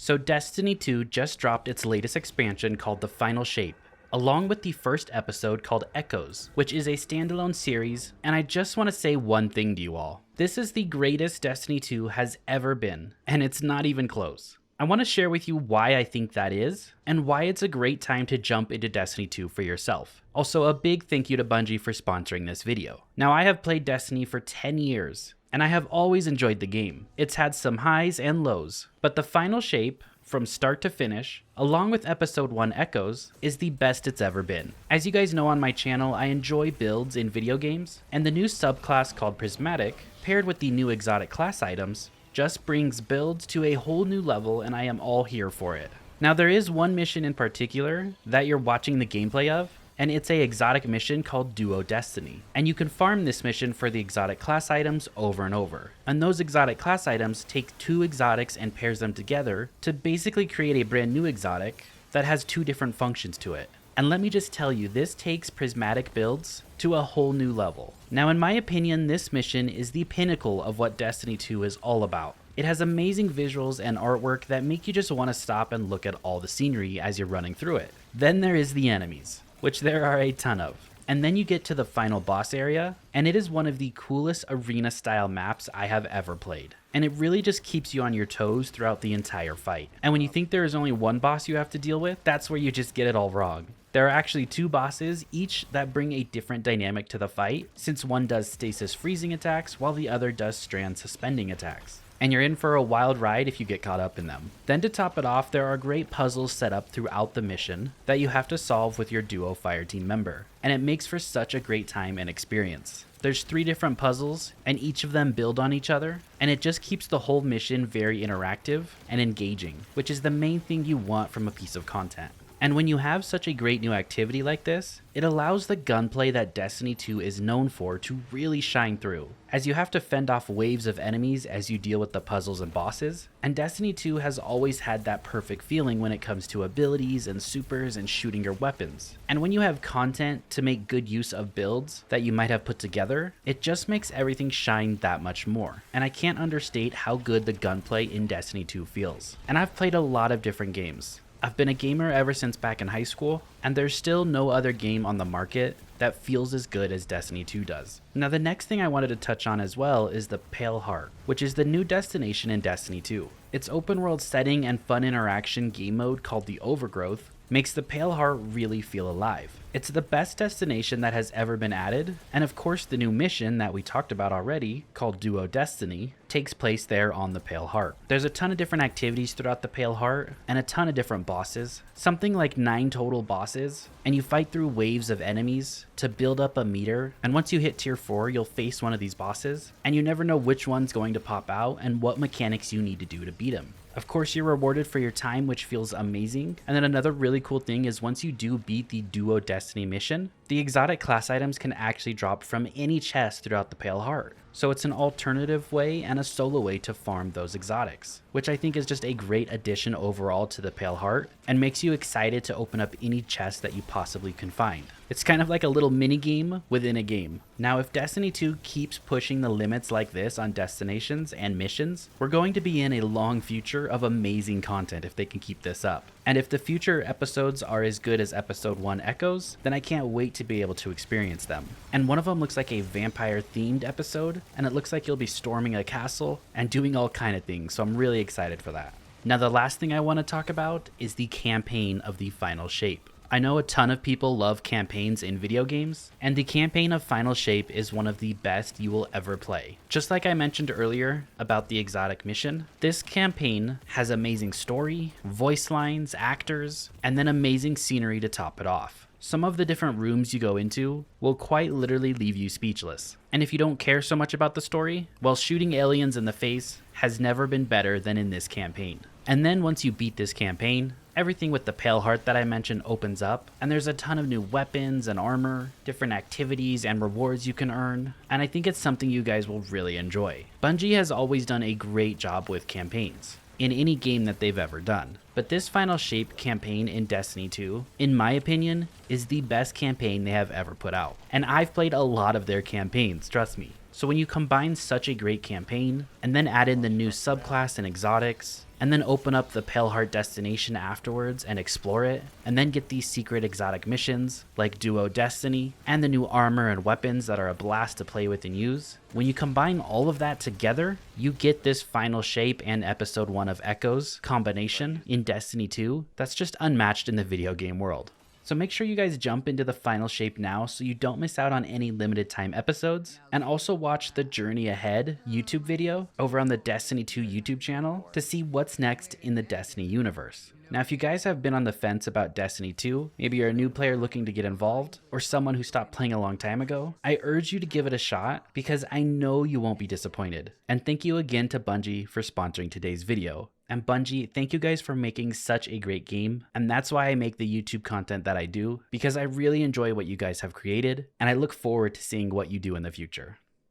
So Destiny 2 just dropped its latest expansion called The Final Shape, along with the first episode called Echoes, which is a standalone series, and I just want to say one thing to you all. This is the greatest Destiny 2 has ever been, and it's not even close. I want to share with you why I think that is, and why it's a great time to jump into Destiny 2 for yourself. Also, a big thank you to Bungie for sponsoring this video. Now, I have played Destiny for 10 years, and I have always enjoyed the game. It's had some highs and lows, but The Final Shape, from start to finish, along with Episode 1 Echoes, is the best it's ever been. As you guys know on my channel, I enjoy builds in video games, and the new subclass called Prismatic, paired with the new exotic class items, just brings builds to a whole new level, and I am all here for it. Now, there is one mission in particular that you're watching the gameplay of, and it's a exotic mission called Duel Destiny. And you can farm this mission for the exotic class items over and over. And those exotic class items take two exotics and pairs them together to basically create a brand new exotic that has two different functions to it. And let me just tell you, this takes Prismatic builds to a whole new level. Now, in my opinion, this mission is the pinnacle of what Destiny 2 is all about. It has amazing visuals and artwork that make you just want to stop and look at all the scenery as you're running through it. Then there is the enemies, which there are a ton of. And then you get to the final boss area, and it is one of the coolest arena style maps I have ever played. And it really just keeps you on your toes throughout the entire fight. And when you think there is only one boss you have to deal with, that's where you just get it all wrong. There are actually two bosses, each that bring a different dynamic to the fight, since one does stasis freezing attacks while the other does strand suspending attacks. And you're in for a wild ride if you get caught up in them. Then to top it off, there are great puzzles set up throughout the mission that you have to solve with your duo fireteam member, and it makes for such a great time and experience. There's 3 different puzzles, and each of them build on each other, and it just keeps the whole mission very interactive and engaging, which is the main thing you want from a piece of content. And when you have such a great new activity like this, it allows the gunplay that Destiny 2 is known for to really shine through, as you have to fend off waves of enemies as you deal with the puzzles and bosses, and Destiny 2 has always had that perfect feeling when it comes to abilities and supers and shooting your weapons. And when you have content to make good use of builds that you might have put together, it just makes everything shine that much more. And I can't understate how good the gunplay in Destiny 2 feels. And I've played a lot of different games. I've been a gamer ever since back in high school, and there's still no other game on the market that feels as good as Destiny 2 does. Now, the next thing I wanted to touch on as well is the Pale Heart, which is the new destination in Destiny 2. Its open world setting and fun interaction game mode called the Overgrowth makes the Pale Heart really feel alive. It's the best destination that has ever been added, and of course the new mission that we talked about already, called Duel Destiny, takes place there on the Pale Heart. There's a ton of different activities throughout the Pale Heart, and a ton of different bosses, something like 9 total bosses, and you fight through waves of enemies to build up a meter, and once you hit tier 4, you'll face one of these bosses, and you never know which one's going to pop out and what mechanics you need to do to beat him. Of course, you're rewarded for your time, which feels amazing. And then another really cool thing is once you do beat the Duel Destiny mission, the exotic class items can actually drop from any chest throughout the Pale Heart. So it's an alternative way and a solo way to farm those exotics, which I think is just a great addition overall to the Pale Heart and makes you excited to open up any chest that you possibly can find. It's kind of like a little mini game within a game. Now, if Destiny 2 keeps pushing the limits like this on destinations and missions, we're going to be in a long future of amazing content if they can keep this up. And if the future episodes are as good as Episode 1 Echoes, then I can't wait to be able to experience them. And one of them looks like a vampire-themed episode, and it looks like you'll be storming a castle and doing all kind of things, so I'm really excited for that. Now, the last thing I want to talk about is the campaign of the Final Shape. I know a ton of people love campaigns in video games, and the campaign of Final Shape is one of the best you will ever play. Just like I mentioned earlier about the exotic mission, this campaign has amazing story, voice lines, actors, and then amazing scenery to top it off. Some of the different rooms you go into will quite literally leave you speechless. And if you don't care so much about the story, well, shooting aliens in the face has never been better than in this campaign. And then once you beat this campaign, everything with the Pale Heart that I mentioned opens up, and there's a ton of new weapons and armor, different activities and rewards you can earn, and I think it's something you guys will really enjoy. Bungie has always done a great job with campaigns in any game that they've ever done. But this Final Shape campaign in Destiny 2, in my opinion, is the best campaign they have ever put out. And I've played a lot of their campaigns, trust me. So when you combine such a great campaign, and then add in the new subclass and exotics, and then open up the Pale Heart destination afterwards and explore it, and then get these secret exotic missions like Duel Destiny and the new armor and weapons that are a blast to play with and use. When you combine all of that together, you get this final shape and episode 1 of Echoes combination in Destiny 2 that's just unmatched in the video game world. So make sure you guys jump into the final shape now so you don't miss out on any limited time episodes, and also watch the Journey Ahead YouTube video over on the Destiny 2 YouTube channel to see what's next in the Destiny universe. Now, if you guys have been on the fence about Destiny 2, maybe you're a new player looking to get involved, or someone who stopped playing a long time ago, I urge you to give it a shot because I know you won't be disappointed. And thank you again to Bungie for sponsoring today's video. And Bungie, thank you guys for making such a great game. And that's why I make the YouTube content that I do, because I really enjoy what you guys have created, and I look forward to seeing what you do in the future.